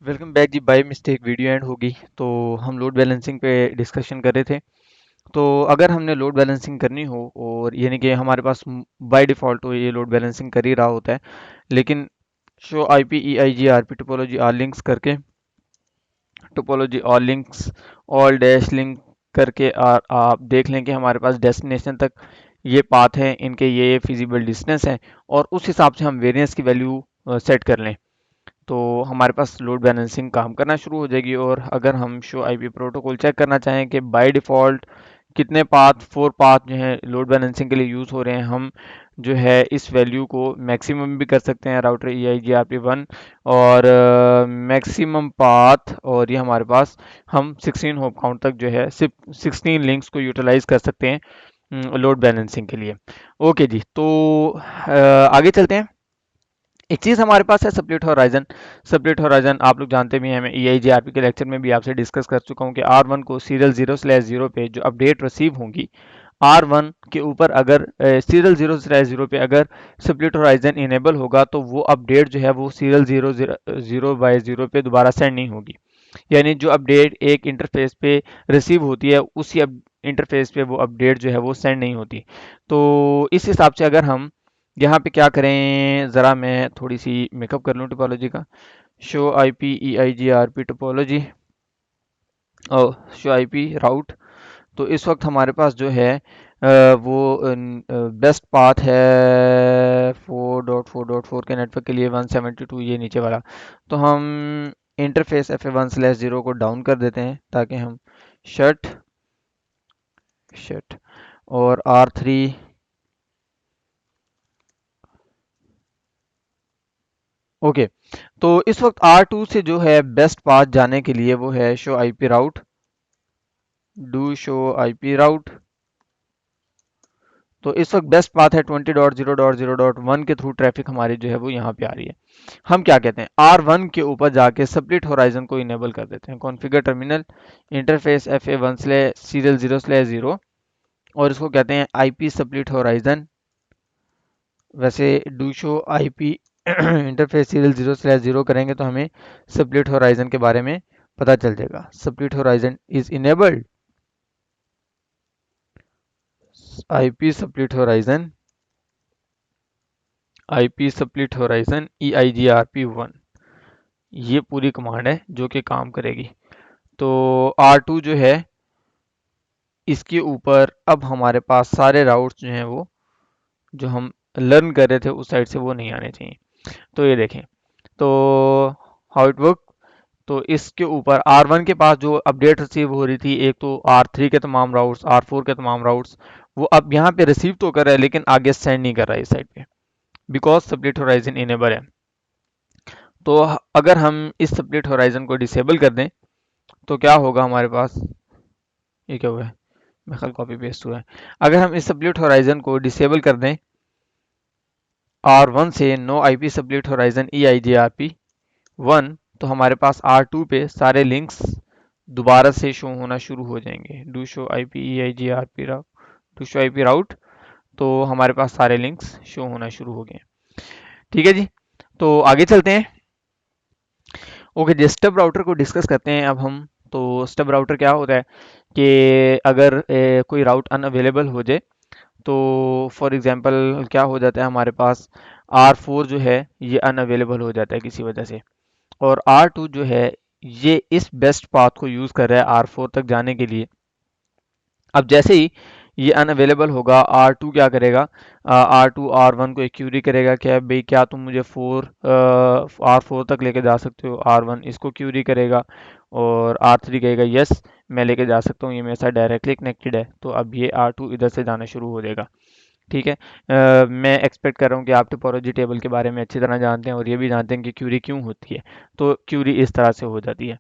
Welcome back जी। By mistake video end होगी तो हम लोड बैलेंसिंग पे डिस्कशन कर रहे थे। तो अगर हमने लोड बैलेंसिंग करनी हो और यानी कि हमारे पास बाय डिफ़ॉल्ट तो ये लोड बैलेंसिंग कर ही रहा होता है, लेकिन show IP E I G R P topology or links करके टोपोलॉजी और लिंक्स ऑल डैश लिंक करके आप देख लें कि हमारे पास डेस्टिनेशन तक ये पाथ हैं, इनके ये फिजिबल डिस्टेंस हैं और उस हिसाब से हम वेरिएंस की वैल्यू सेट कर लें तो हमारे पास लोड बैलेंसिंग काम करना शुरू हो जाएगी। और अगर हम शो आईपी प्रोटोकॉल चेक करना चाहें कि बाय डिफ़ॉल्ट कितने पाथ 4 पाथ जो हैं लोड बैलेंसिंग के लिए यूज़ हो रहे हैं, हम जो है इस वैल्यू को मैक्सिमम भी कर सकते हैं router E I G R P one और मैक्सिमम पाथ। और ये हमारे पास हम 16 होप काउंट तक जो है सिर्फ 16 लिंक्स को यूटिलाइज कर सकते हैं लोड बैलेंसिंग के लिए। ओके जी, तो आगे चलते हैं। एक चीज़ हमारे पास है स्प्लिट हॉराइजन। स्प्लिट हॉराइजन आप लोग जानते भी हैं, मैं ई आई जी आर पी के लेक्चर में भी आपसे डिस्कस कर चुका हूँ कि आर वन को सीरियल 0/0 पे जो अपडेट रिसीव होंगी, आर वन के ऊपर अगर सीरियल 0/0 पे अगर स्प्लिट हॉराइजन इनेबल होगा तो वो अपडेट जो है वो सीरियल 0/0 पे दोबारा सेंड नहीं होगी। यानी जो अपडेट एक इंटरफेस पे रिसीव होती है उसी इंटरफेस पे वो अपडेट जो है वो सेंड नहीं होती। तो इस हिसाब से अगर हम यहाँ पे क्या करें, ज़रा मैं थोड़ी सी मेकअप कर लूँ टोपोलॉजी का। Show I P E I G R P topology और शो आई पी राउट। तो इस वक्त हमारे पास जो है वो बेस्ट पाथ है 4.4.4 के नेटवर्क के लिए 172, ये नीचे वाला। तो हम इंटरफेस एफ ए 1/0 को डाउन कर देते हैं ताकि हम शट शट और R3। ओके, तो इस वक्त R2 से जो है बेस्ट पाथ जाने के लिए वो है show IP route, do show IP route. तो इस वक्त बेस्ट पाथ है 20.0.0.1 के थ्रू ट्रैफिक हमारी जो है वो यहाँ पे आ रही है। हम क्या कहते हैं, R1 के ऊपर जाके स्प्लिट होराइजन को इनेबल कर देते हैं। कॉन्फ़िगर टर्मिनल इंटरफेस FA1/0/0 और इसको कहते हैं आईपी स्प्लिट होराइजन। वैसे do show IP interface serial 0/0 करेंगे तो हमें स्प्लिट होराइजन के बारे में पता चल जाएगा। Split horizon is enabled, IP split horizon, IP split horizon EIGRP1, ये पूरी कमांड है जो कि काम करेगी। तो R2 जो है इसके ऊपर अब हमारे पास सारे राउट्स जो हैं वो जो हम लर्न कर रहे थे उस साइड से वो नहीं आने चाहिए। तो ये देखें, तो हाउ इट वर्क। तो इसके ऊपर R1 के पास जो अपडेट रिसीव हो रही थी, एक तो R3 के तमाम राउट्स, R4 के तमाम राउट्स, वो अब यहाँ पे रिसीव तो कर रहा है लेकिन आगे सेंड नहीं कर रहा है इस साइड पे, बिकॉज स्प्लिट होराइजन इनेबल है। तो अगर हम इस स्प्लिट होराइजन को डिसेबल कर दें तो क्या होगा हमारे पास, ये क्या हुआ है, मेरे ख्याल कॉपी पेस्ट हुआ है। अगर हम इस स्प्लिट होराइजन को डिसेबल कर दें R1 से no IP split horizon EIGRP1, तो हमारे पास R2 पे सारे लिंक्स दोबारा से शो होना शुरू हो जाएंगे। Do show IP EIGRP route, do show IP route, तो हमारे पास सारे लिंक्स शो होना शुरू हो गए। ठीक है जी, तो आगे चलते हैं। ओके जी, स्टब राउटर को डिस्कस करते हैं अब हम। तो स्टब राउटर क्या होता है कि अगर कोई राउट अनअवेलेबल हो जाए तो फॉर एग्जांपल क्या हो जाता है, हमारे पास R4 जो है ये अनअवेलेबल हो जाता है किसी वजह से, और R2 जो है ये इस बेस्ट पाथ को यूज़ कर रहा है R4 तक जाने के लिए। अब जैसे ही ये अनअवेलेबल होगा, R2 क्या करेगा, R2 R1 को एक क्यूरी करेगा कि भाई क्या तुम मुझे R4 तक लेके जा सकते हो। R1 इसको क्यूरी करेगा और R3 कहेगा यस मैं लेके जा सकता हूँ, ये मेरे साथ डायरेक्टली कनेक्टेड है। तो अब ये R2 इधर से जाना शुरू हो जाएगा। ठीक है, मैं एक्सपेक्ट कर रहा हूँ कि आप टोपोलॉजी टेबल के बारे में अच्छी तरह जानते हैं और ये भी जानते हैं कि क्यूरी क्यों होती है। तो क्यूरी इस तरह से हो जाती है।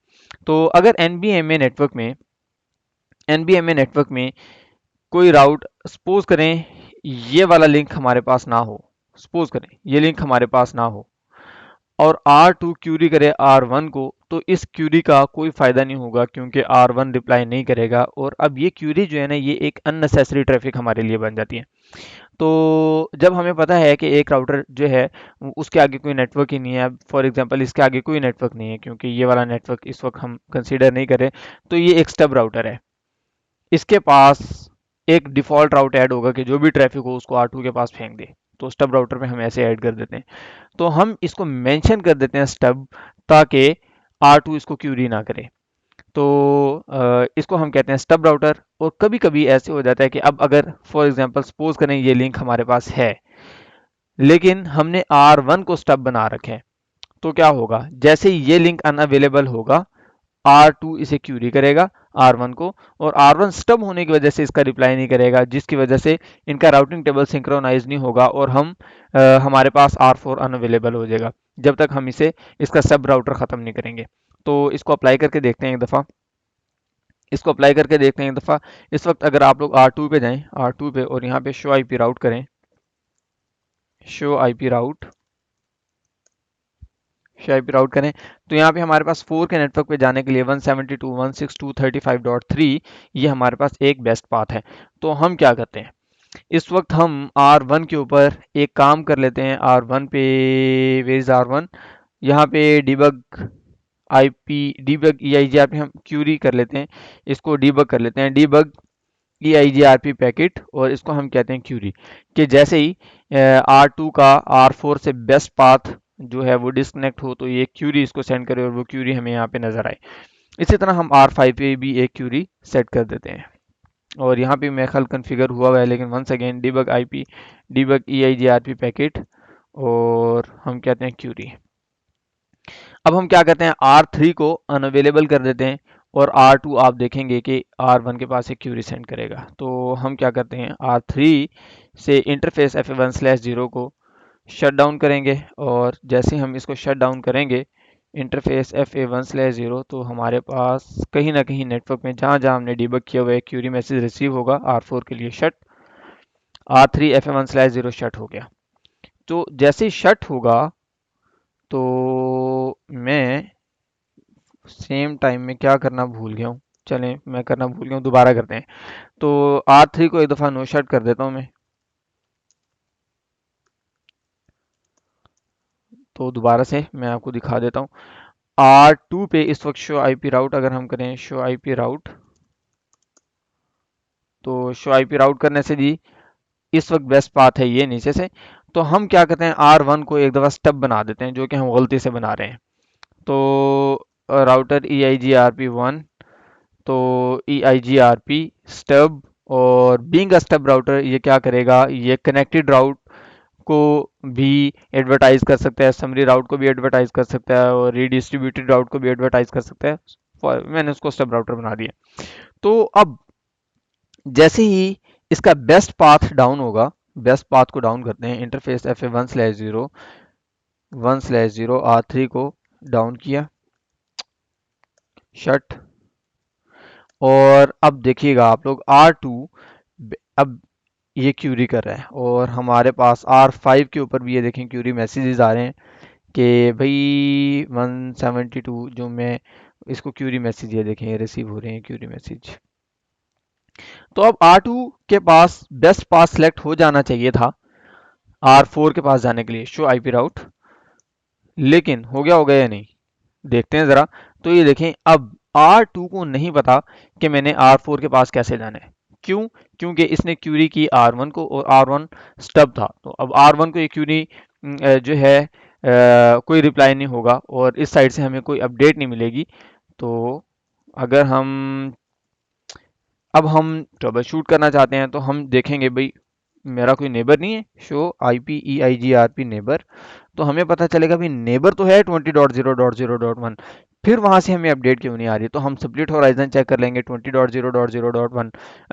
तो अगर एनबीएमए नेटवर्क में कोई राउट सपोज करें ये वाला लिंक हमारे पास ना हो, सपोज करें ये लिंक हमारे पास ना हो और R2 क्यूरी करे R1 को, तो इस क्यूरी का कोई फ़ायदा नहीं होगा क्योंकि R1 रिप्लाई नहीं करेगा और अब ये क्यूरी जो है ना ये एक अननेसेसरी ट्रैफिक हमारे लिए बन जाती है। तो जब हमें पता है कि एक राउटर जो है उसके आगे कोई नेटवर्क ही नहीं है, फॉर एग्जांपल इसके आगे कोई नेटवर्क नहीं है क्योंकि ये वाला नेटवर्क इस वक्त हम कंसीडर नहीं करें, तो ये एक स्टब राउटर है। इसके पास एक डिफ़ॉल्ट राउट ऐड होगा कि जो भी ट्रैफिक हो उसको R2 के पास फेंक दे। तो स्टब राउटर में हम ऐसे ऐड कर देते हैं। तो हम इसको मेंशन कर देते हैं स्टब, ताकि R2 इसको क्यूरी ना करे। तो इसको हम कहते हैं स्टब राउटर। और कभी कभी ऐसे हो जाता है कि अब अगर फॉर एग्जांपल सपोज करें ये लिंक हमारे पास है, लेकिन हमने R1 को स्टब बना रखे हैं, तो क्या होगा, जैसे ही ये लिंक अनअवेलेबल होगा, R2 इसे क्यूरी करेगा R1 को, और R1 स्टब होने की वजह से इसका रिप्लाई नहीं करेगा, जिसकी वजह से इनका राउटिंग टेबल सिंक्रोनाइज नहीं होगा और हमारे पास R4 अनअवेलेबल हो जाएगा जब तक हम इसे इसका सब राउटर ख़त्म नहीं करेंगे। तो इसको अप्लाई करके देखते हैं एक दफ़ा। इसको अप्लाई करके देखते हैं एक दफ़ा। इस वक्त अगर आप लोग R2 पे जाएं, R2 पे, और यहाँ पे शो आईपी राउट करें, शो आईपी राउट, शाइप राउट करें, तो यहाँ पे हमारे पास 4 के नेटवर्क पे जाने के लिए 172.168.35.3 ये हमारे पास एक बेस्ट पाथ है। तो हम क्या करते हैं, इस वक्त हम R1 के ऊपर एक काम कर लेते हैं। R1 पे, वेयर इज R1, यहाँ पे डिबग आईपी, डिबग EIGRP हम क्यूरी कर लेते हैं, इसको डिबग कर लेते हैं, डिबग EIGRP पैकेट, और इसको हम कहते हैं क्यूरी। कि जैसे ही R2 का R4 से बेस्ट पाथ जो है वो डिस्कनेक्ट हो, तो ये क्यूरी इसको सेंड करे और वो क्यूरी हमें यहाँ पे नजर आए। इसी तरह हम R5 पे भी एक क्यूरी सेट कर देते हैं, और यहाँ पे मेरा ख्याल कन्फिगर हुआ है, लेकिन once again debug IP, debug EIGRP packet, और हम कहते हैं क्यूरी। अब हम क्या करते हैं, R3 को अनअवेलेबल कर देते हैं, और R2 आप देखेंगे कि R1 के पास एक क्यूरी सेंड करेगा। तो हम क्या करते हैं, R3 से इंटरफेस FA1/0 को शट डाउन करेंगे, और जैसे हम इसको शट डाउन करेंगे इंटरफेस FA1/0, तो हमारे पास कहीं ना कहीं नेटवर्क में जहाँ जहाँ हमने डिबग किया हुआ है क्यूरी मैसेज रिसीव होगा। R4 के लिए शट, R3 FA1/0 शट हो गया। तो जैसे ही शट होगा, तो मैं सेम टाइम में क्या करना भूल गया हूँ, चलें मैं करना भूल गया हूँ, दोबारा करते हैं। तो R3 को एक दफ़ा नो शट कर देता हूँ मैं। तो दोबारा से मैं आपको दिखा देता हूँ। R2 पे इस वक्त शो आईपी राउट अगर हम करें, शो आईपी राउट, तो शो आईपी राउट करने से जी इस वक्त बेस्ट पाथ है ये नीचे से। तो हम क्या करते हैं, R1 को एक दफ़ा स्टब बना देते हैं, जो कि हम गलती से बना रहे हैं। तो राउटर EIGRP1, तो EIGRP स्टब, और बीइंग अ स्टब राउटर ये क्या करेगा, ये कनेक्टेड राउट को भी एडवर्टाइज कर सकता है, समरी राउट को भी एडवर्टाइज कर सकता है, और रीडिस्ट्रीब्यूटेड राउट को भी एडवर्टाइज कर सकता है। मैंने उसको स्टब राउटर बना दिया। तो अब जैसे ही इसका बेस्ट पाथ डाउन होगा, बेस्ट पाथ को डाउन करते हैं, इंटरफेस FA1/0, 1/0 R3 को डाउन किया, शट, और अब देखिएगा आप लोग R2 अब ये क्यूरी कर रहा है, और हमारे पास R5 के ऊपर भी ये देखें क्यूरी मैसेजेस आ रहे हैं कि भाई 172, जो मैं इसको क्यूरी मैसेज, ये देखें ये रिसीव हो रहे हैं क्यूरी मैसेज। तो अब R2 के पास बेस्ट पास सेलेक्ट हो जाना चाहिए था R4 के पास जाने के लिए, शो आईपी राउट, लेकिन हो गया या नहीं, देखते हैं ज़रा। तो ये देखें, अब R2 को नहीं पता कि मैंने R4 के पास कैसे जाना है। क्यों? क्योंकि इसने क्यूरी की R1 को, और R1 स्टब था। तो अब R1 को ये क्यूरी जो है कोई रिप्लाई नहीं होगा, और इस साइड से हमें कोई अपडेट नहीं मिलेगी। तो अगर हम ट्रबल शूट करना चाहते हैं, तो हम देखेंगे भाई मेरा कोई नेबर नहीं है, शो IP EIGRP नेबर, तो हमें पता चलेगा भाई नेबर तो है 20.0.0.1, फिर वहां से हमें अपडेट क्यों नहीं आ रही। तो हम स्प्लिट होराइजन चेक कर लेंगे 20.0.0.1,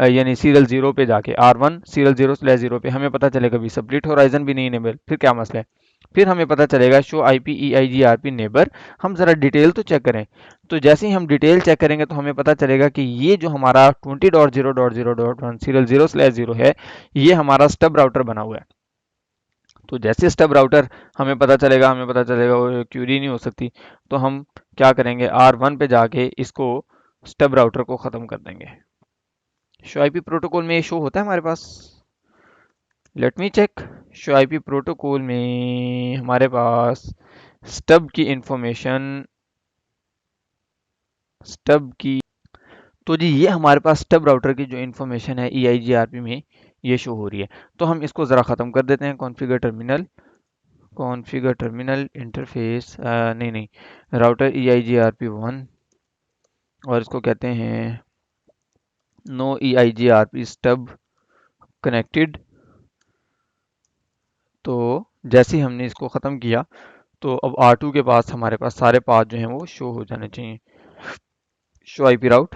यानी सीरियल 0 पे जाके, R1 सीरियल 0/0 पे हमें पता चलेगा भाई स्प्लिट होराइजन भी नहीं इनेबल, फिर क्या मसला है। फिर हमें पता चलेगा शो IP EIGRP नेबर। हम ज़रा डिटेल तो चेक करें। तो जैसे ही हम डिटेल चेक करेंगे, तो हमें पता चलेगा कि ये जो हमारा 20.0.0.1 सीरियल 0/0 है, ये हमारा स्टब राउटर बना हुआ है। तो जैसे स्टब राउटर हमें पता चलेगा वो क्यूरी नहीं हो सकती, तो हम क्या करेंगे, R1 पे जाके इसको स्टब राउटर को ख़त्म कर देंगे। शो आईपी प्रोटोकॉल में ये शो होता है हमारे पास। Let me check. Show IP protocol में हमारे पास स्टब की इंफॉर्मेशन, स्टब की, तो जी ये हमारे पास स्टब राउटर की जो इन्फॉर्मेशन है EIGRP में ये शो हो रही है। तो हम इसको ज़रा ख़त्म कर देते हैं। कॉन्फ़िगर टर्मिनल इंटरफेस, नहीं नहीं, राउटर EIGRP1, और इसको कहते हैं नो EIGRP स्टब कनेक्टेड। तो जैसे ही हमने इसको ख़त्म किया तो अब R2 के पास हमारे पास सारे पाथ जो हैं वो शो हो जाने चाहिए। Show IP route,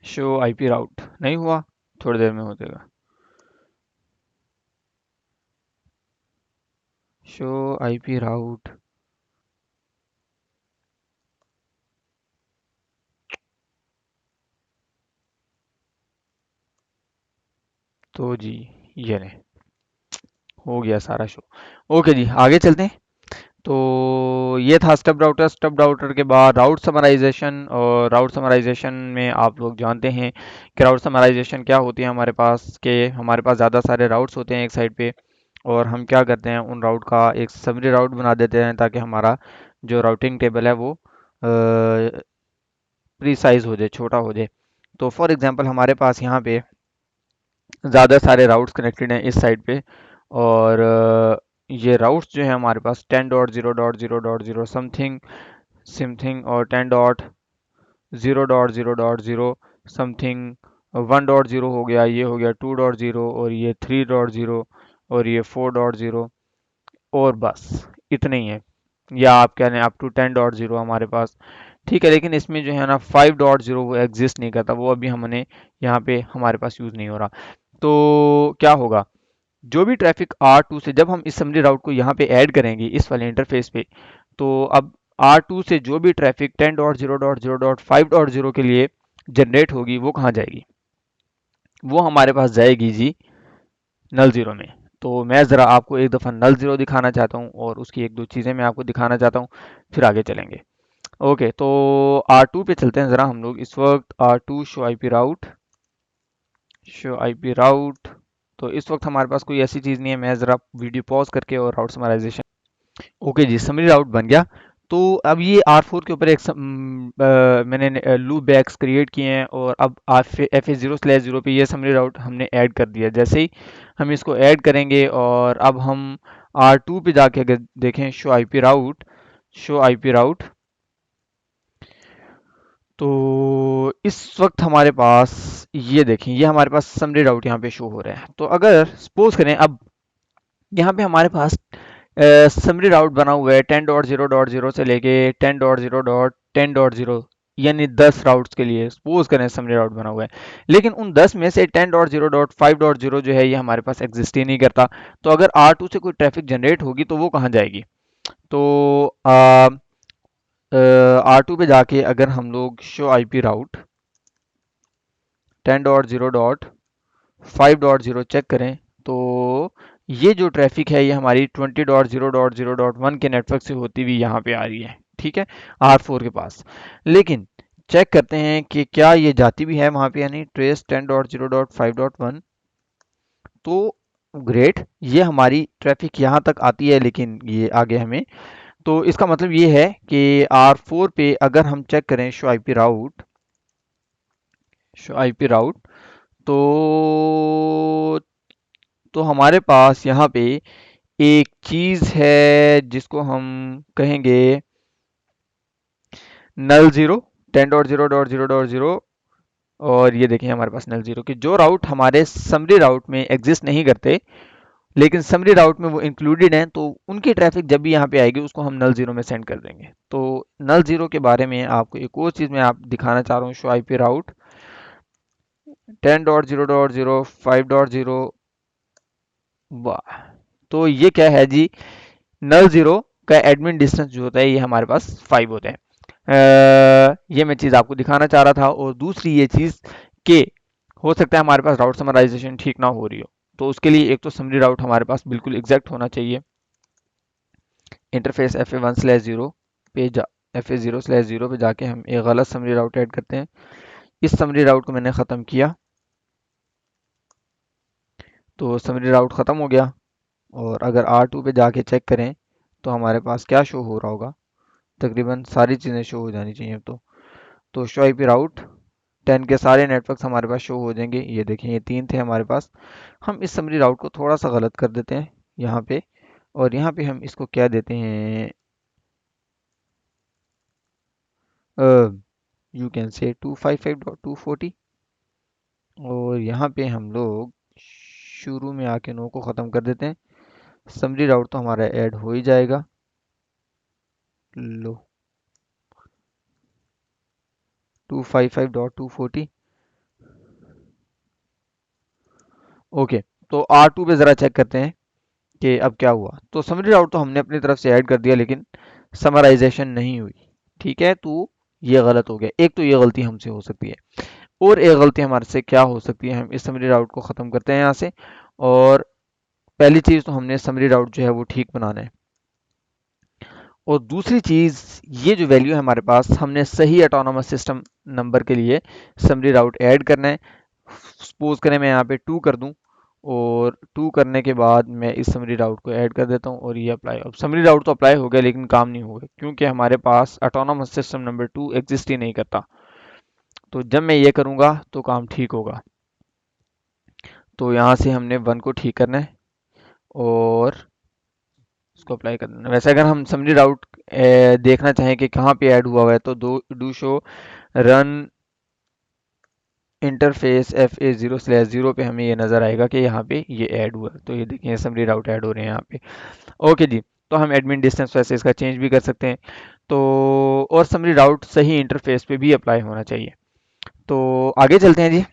show IP route नहीं हुआ, थोड़ी देर में हो जाएगा। शो आईपी राउट, तो जी ये रहे, हो गया सारा शो। ओके जी, आगे चलते हैं। तो ये था स्टब राउटर। स्टब राउटर के बाद राउट समराइजेशन, और राउट समराइजेशन में आप लोग जानते हैं कि राउट समराइजेशन क्या होती है हमारे पास, के हमारे पास ज़्यादा सारे राउट्स होते हैं एक साइड पे, और हम क्या करते हैं उन राउट का एक समरी राउट बना देते हैं ताकि हमारा जो राउटिंग टेबल है वो प्रीसाइज हो जाए, छोटा हो जाए। तो फॉर एग्जांपल हमारे पास यहाँ पे ज़्यादा सारे राउट्स कनेक्टेड हैं इस साइड पे, और ये राउट्स जो है हमारे पास 10.0.0.0 समथिंग समथिंग, और 10.0.0.0 समथिंग, 1.0 हो गया, ये हो गया 2.0, और ये 3.0, और ये 4.0, और बस इतने ही है। या आप कह रहे हैं अप टू 10.0 हमारे पास, ठीक है। लेकिन इसमें जो है ना 5.0 वो एग्जिस्ट नहीं करता, वो अभी हमने यहाँ पे हमारे पास यूज़ नहीं हो रहा। तो क्या होगा, जो भी ट्रैफिक R2 से, जब हम इस समरी राउट को यहाँ पे ऐड करेंगे इस वाले इंटरफेस पे, तो अब R2 से जो भी ट्रैफिक 10.0.0.5.0 के लिए जनरेट होगी वो कहाँ जाएगी, वो हमारे पास जाएगी जी नल ज़ीरो में। तो मैं ज़रा आपको एक दफ़ा नल ज़ीरो दिखाना चाहता हूँ, और उसकी एक दो चीज़ें मैं आपको दिखाना चाहता हूँ, फिर आगे चलेंगे। ओके, तो R2 पे चलते हैं ज़रा हम लोग इस वक्त। R2 show IP route, show IP route. तो इस वक्त हमारे पास कोई ऐसी चीज़ नहीं है। मैं ज़रा वीडियो पॉज करके और राउट समराइजेशन, ओके जी, समरी राउट बन गया। तो अब ये R4 के ऊपर एक मैंने लूप बैक्स क्रिएट किए हैं, और अब FA0/0 पे ये समरी राउट हमने ऐड कर दिया। जैसे ही हम इसको ऐड करेंगे, और अब हम R2 पे जाके अगर देखें show IP route, show IP route, तो इस वक्त हमारे पास ये देखें, ये हमारे पास समरी राउट यहाँ पे शो हो रहा है। तो अगर सपोज करें अब यहाँ पे हमारे पास समरी राउट बना हुआ है 10.0.0 से लेके 10.0.10.0, यानी 10 राउट्स के लिए सपोज करें समरी राउट बना हुआ है। लेकिन उन 10 में से 10.0.5.0 जो है ये हमारे पास एग्जिस्ट ही नहीं करता। तो अगर R2 से कोई ट्रैफिक जनरेट होगी तो वो कहाँ जाएगी। तो R2 पे जाके अगर हम लोग शो आईपी राउट 10.0.5.0 चेक करें, तो ये जो ट्रैफिक है ये हमारी 20.0.0.1 के नेटवर्क से होती हुई यहाँ पे आ रही है, ठीक है, R4 के पास। लेकिन चेक करते हैं कि क्या ये जाती भी है वहाँ पे, यानी ट्रेस 10.0.5.1। तो ग्रेट, ये हमारी ट्रैफिक यहाँ तक आती है, लेकिन ये आगे हमें, तो इसका मतलब ये है कि R4 पे अगर हम चेक करें show IP route, show IP route, तो हमारे पास यहाँ पे एक चीज़ है जिसको हम कहेंगे नल ज़ीरो, 10.0.0.0, और ये देखें हमारे पास नल ज़ीरो, कि जो राउट हमारे समरी राउट में एग्जिस्ट नहीं करते लेकिन समरी राउट में वो इंक्लूडेड हैं, तो उनकी ट्रैफिक जब भी यहाँ पे आएगी उसको हम नल ज़ीरो में सेंड कर देंगे। तो नल ज़ीरो के बारे में आपको एक और चीज़ मैं आप दिखाना चाह रहा हूँ। शो आईपी राउट 10.0.0.5.0, वाह, तो ये क्या है जी, नल ज़ीरो का एडमिन डिस्टेंस जो होता है ये हमारे पास 5 होता है। ये मैं चीज़ आपको दिखाना चाह रहा था। और दूसरी ये चीज़ कि हो सकता है हमारे पास राउट समराइजेशन ठीक ना हो रही हो, तो उसके लिए एक तो समरी राउट हमारे पास बिल्कुल एग्जैक्ट होना चाहिए। इंटरफेस FA1/0 पे जा, FA0/0 पे जाके हम एक गलत समरी राउट ऐड करते हैं। इस समरी राउट को मैंने ख़त्म किया, तो समरी राउट ख़त्म हो गया। और अगर R2 पे जाके चेक करें तो हमारे पास क्या शो हो रहा होगा, तकरीबन सारी चीज़ें शो हो जानी चाहिए। तो शो IP राउट 10 के सारे नेटवर्क्स हमारे पास शो हो जाएंगे। ये देखें, ये 3 थे हमारे पास। हम इस समरी राउट को थोड़ा सा गलत कर देते हैं यहाँ पे, और यहाँ पे हम इसको क्या देते हैं, यू कैन से 255.240। और यहाँ पे हम लोग शुरू में आके नो को ख़त्म कर देते हैं। समरी राउट तो हमारा ऐड हो ही जाएगा। लो 255.240। ओके, तो R2 पे ज़रा चेक करते हैं कि अब क्या हुआ। तो समरी राउट तो हमने अपनी तरफ से ऐड कर दिया, लेकिन समराइजेशन नहीं हुई। ठीक है, तो ये गलत हो गया। एक तो ये गलती हमसे हो सकती है, और एक गलती हमारे से क्या हो सकती है, हम इस समरी राउट को ख़त्म करते हैं यहाँ से। और पहली चीज़ तो हमने समरी राउट जो है वो ठीक बनाना है, और दूसरी चीज़, ये जो वैल्यू है हमारे पास, हमने सही ऑटोनोमस सिस्टम नंबर के लिए समरी राउट ऐड करना है। सपोज करें मैं यहाँ पे 2 कर दूं, और 2 करने के बाद मैं इस समरी राउट को ऐड कर देता हूँ, और ये अप्लाई। अब समरी राउट तो अप्लाई हो गया, लेकिन काम नहीं होगा, क्योंकि हमारे पास ऑटोनोमस सिस्टम नंबर 2 एग्जिस्ट ही नहीं करता। तो जब मैं ये करूँगा तो काम ठीक होगा। तो यहाँ से हमने 1 को ठीक करना है और इसको अप्लाई कर देना। वैसे अगर हम समरी राउट देखना चाहें कि कहाँ पे ऐड हुआ है, तो do show run interface FA0/0 पे हमें ये नज़र आएगा कि यहाँ पे ये ऐड हुआ है। तो ये देखिए समरी राउट ऐड हो रहे हैं यहाँ पे। ओके जी, तो हम एडमिन डिस्टेंस वैसे इसका चेंज भी कर सकते हैं। तो और समरी राउट सही इंटरफेस पे भी अप्लाई होना चाहिए। तो आगे चलते हैं जी।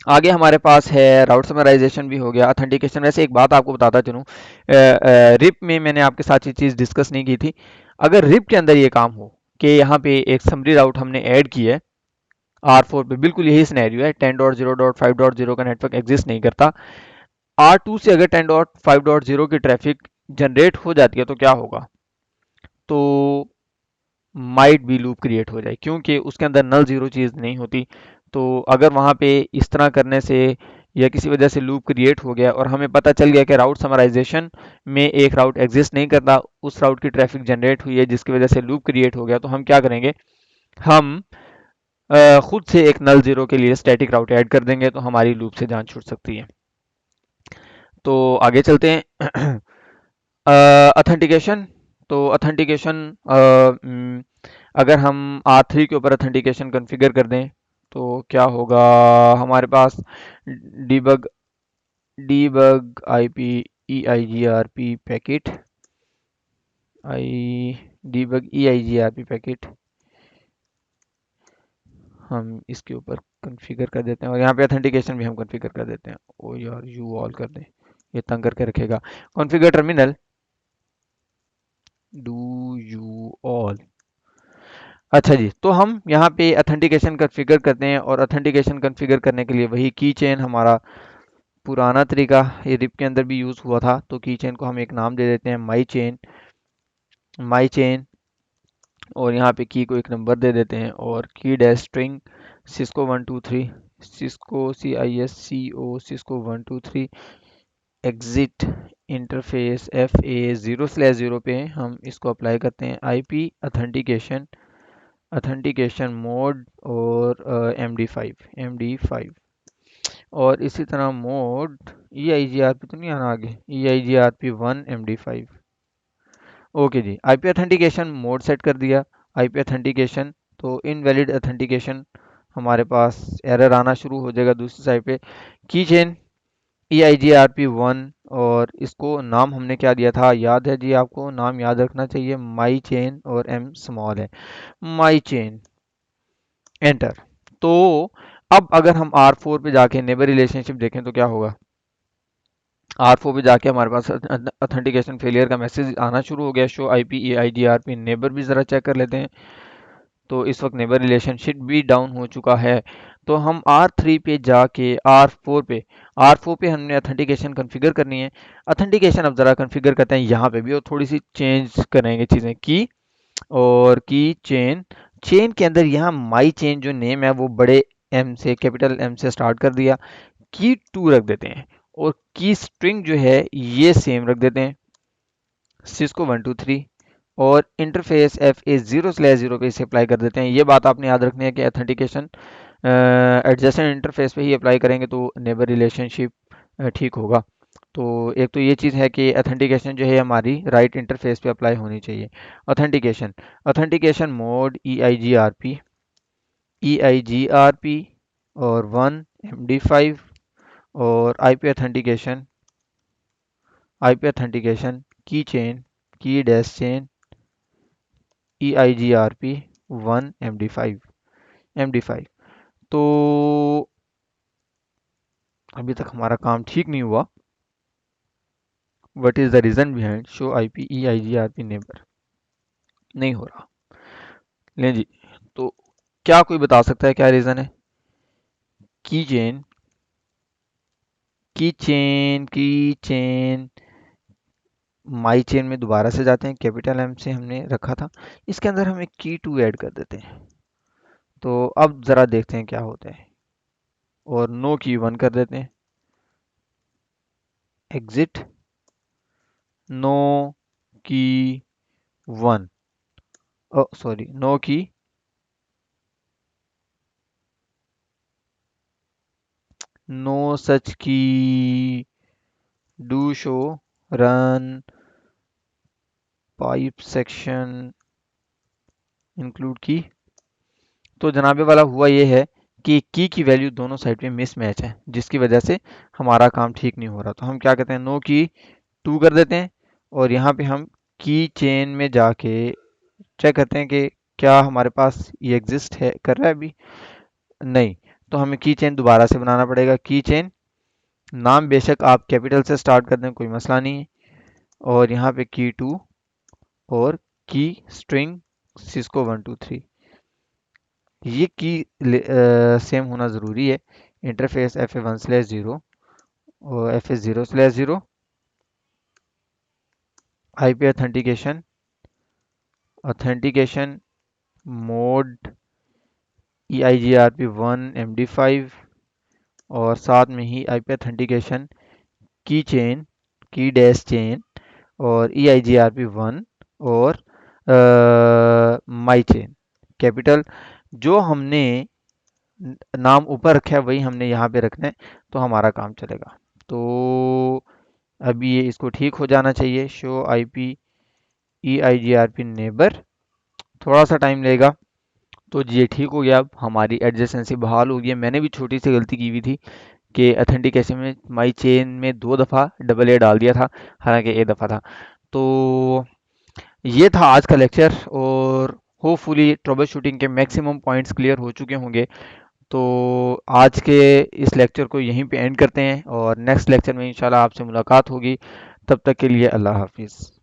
आगे हमारे पास है राउट समराइजेशन भी हो गया, ऑथेंटिकेशन। वैसे एक बात आपको बताता चलूँ, रिप में मैंने आपके साथ ये चीज़ डिस्कस नहीं की थी। अगर रिप के अंदर ये काम हो कि यहाँ पे एक समरी राउट हमने ऐड की है R4 पे, बिल्कुल यही सिनेरियो है, 10.0.5.0 का नेटवर्क एग्जिस्ट नहीं करता। R2 से अगर 10.5.0 की ट्रैफिक जनरेट हो जाती है तो क्या होगा, तो माइट भी लूप क्रिएट हो जाए, क्योंकि उसके अंदर नल जीरो चीज़ नहीं होती। तो अगर वहाँ पे इस तरह करने से या किसी वजह से लूप क्रिएट हो गया, और हमें पता चल गया कि राउट समराइजेशन में एक राउट एग्जिस्ट नहीं करता, उस राउट की ट्रैफिक जनरेट हुई है जिसकी वजह से लूप क्रिएट हो गया, तो हम क्या करेंगे, हम खुद से एक नल जीरो के लिए स्टैटिक राउट ऐड कर देंगे, तो हमारी लूप से जान छूट सकती है। तो आगे चलते हैं। ऑथेंटिकेशन। तो ऑथेंटिकेशन, अगर हम R3 के ऊपर ऑथेंटिकेशन कॉन्फ़िगर कर दें तो क्या होगा, हमारे पास debug debug IP EIGRP packet, I debug EIGRP packet हम इसके ऊपर कॉन्फ़िगर कर देते हैं, और यहाँ पे ऑथेंटिकेशन भी हम कॉन्फ़िगर कर देते हैं। ओ यार, यू ऑल कर दें, ये तंग करके रखेगा। Configure terminal do you all. अच्छा जी, तो हम यहाँ पे ऑथेंटिकेशन कॉन्फ़िगर करते हैं, और ऑथेंटिकेशन कॉन्फ़िगर करने के लिए वही की चेन, हमारा पुराना तरीका ये रिप के अंदर भी यूज़ हुआ था। तो की चेन को हम एक नाम दे देते हैं माई चेन, और यहाँ पे की को एक नंबर दे देते हैं, और की dash string Cisco 123, Cisco Cisco 123 exit interface FA0/0 पे हम इसको अप्लाई करते हैं। IP ऑथेंटिकेशन मोड और MD5 और इसी तरह मोड EIGRP तो नहीं आना आगे, EIGRP1 MD5। ओके जी, IP ऑथेंटिकेशन मोड सेट कर दिया। IP ऑथेंटिकेशन, तो इनवैलिड ऑथेंटिकेशन हमारे पास एरर आना शुरू हो जाएगा दूसरी साइड पे। की चेन EIGRP1, और इसको नाम हमने क्या दिया था, याद है जी, आपको नाम याद रखना चाहिए, माई चेन, और M स्मॉल है, माई चेन, एंटर। तो अब अगर हम R4 पे जाके नेबर रिलेशनशिप देखें तो क्या होगा, R4 पे जाके हमारे पास ऑथेंटिकेशन फेलियर का मैसेज आना शुरू हो गया। शो IP EIGRP नेबर भी ज़रा चेक कर लेते हैं। तो इस वक्त नेबर रिलेशनशिप भी डाउन हो चुका है। तो हम R3 पे जाके R4 पे हमने ऑथेंटिकेशन कॉन्फ़िगर करनी है। ऑथेंटिकेशन अब ज़रा कॉन्फ़िगर करते हैं यहाँ पे भी, और थोड़ी सी चेंज करेंगे चीज़ें की, और की चेन चेन के अंदर यहाँ माई चेन जो नेम है वो बड़े एम से, कैपिटल एम से स्टार्ट कर दिया, की टू रख देते हैं, और की स्ट्रिंग जो है ये सेम रख देते हैं, सिस्को 123, और इंटरफेस एफ ए 0/0 पे इसे अप्लाई कर देते हैं। ये बात आपने याद रखनी है कि ऑथेंटिकेशन एडजेसेंट इंटरफेस पे ही अप्लाई करेंगे तो नेबर रिलेशनशिप ठीक होगा। तो एक तो ये चीज़ है कि ऑथेंटिकेशन जो है हमारी राइट इंटरफेस पे अप्लाई होनी चाहिए। Authentication, authentication mode E I G R P और 1 MD5, और IP ऑथेंटिकेशन की चेन, की डैश चेन, EIGRP 1 MD5। तो अभी तक हमारा काम ठीक नहीं हुआ। What is the reason behind show IP EIGRP neighbour नहीं हो रहा? लें जी, तो क्या कोई बता सकता है क्या रीजन है? की चेन, की चेन माई चेन में दोबारा से जाते हैं, कैपिटल एम से हमने रखा था, इसके अंदर हम एक की टू ऐड कर देते हैं। तो अब जरा देखते हैं क्या होता है, और नो की 1 कर देते हैं, एग्जिट नो की 1, ओ सॉरी, नो सच की, do show run pipe section include की। तो जनाबे वाला हुआ ये है कि की वैल्यू दोनों साइड में मिस मैच है, जिसकी वजह से हमारा काम ठीक नहीं हो रहा। तो हम क्या कहते हैं, नो की 2 कर देते हैं, और यहाँ पे हम की चेन में जाके चेक करते हैं कि क्या हमारे पास ये एग्जिस्ट है, कर रहा है अभी, नहीं। तो हमें की चेन दोबारा से बनाना पड़ेगा। की चेन नाम बेशक आप कैपिटल से स्टार्ट कर दें, कोई मसला नहीं है, और यहाँ पे की 2 और की स्ट्रिंग सिस्को 123, ये की सेम होना ज़रूरी है। इंटरफेस FA1/0 और FA0/0, IP authentication mode EIGRP 1 MD5, और साथ में ही IP ऑथेंटिकेशन की चेन, की डैश चेन, और EIGRP 1, और माई चेन कैपिटल, जो हमने नाम ऊपर रखा है वही हमने यहाँ पे रखना है, तो हमारा काम चलेगा। तो अभी ये इसको ठीक हो जाना चाहिए, शो IP EIGRP नेबर, थोड़ा सा टाइम लेगा। तो ये ठीक हो गया, अब हमारी एडजेसेंसी बहाल हो गई है। मैंने भी छोटी सी गलती की हुई थी कि ऑथेंटिकेशन में माई चेन में 2 दफ़ा डबल ए डाल दिया था, हालांकि एक दफ़ा था। तो ये था आज का लेक्चर, और होपफुली ट्रबल शूटिंग के मैक्सिमम पॉइंट्स क्लियर हो चुके होंगे। तो आज के इस लेक्चर को यहीं पे एंड करते हैं, और नेक्स्ट लेक्चर में इंशाल्लाह आपसे मुलाकात होगी। तब तक के लिए अल्लाह हाफिज़।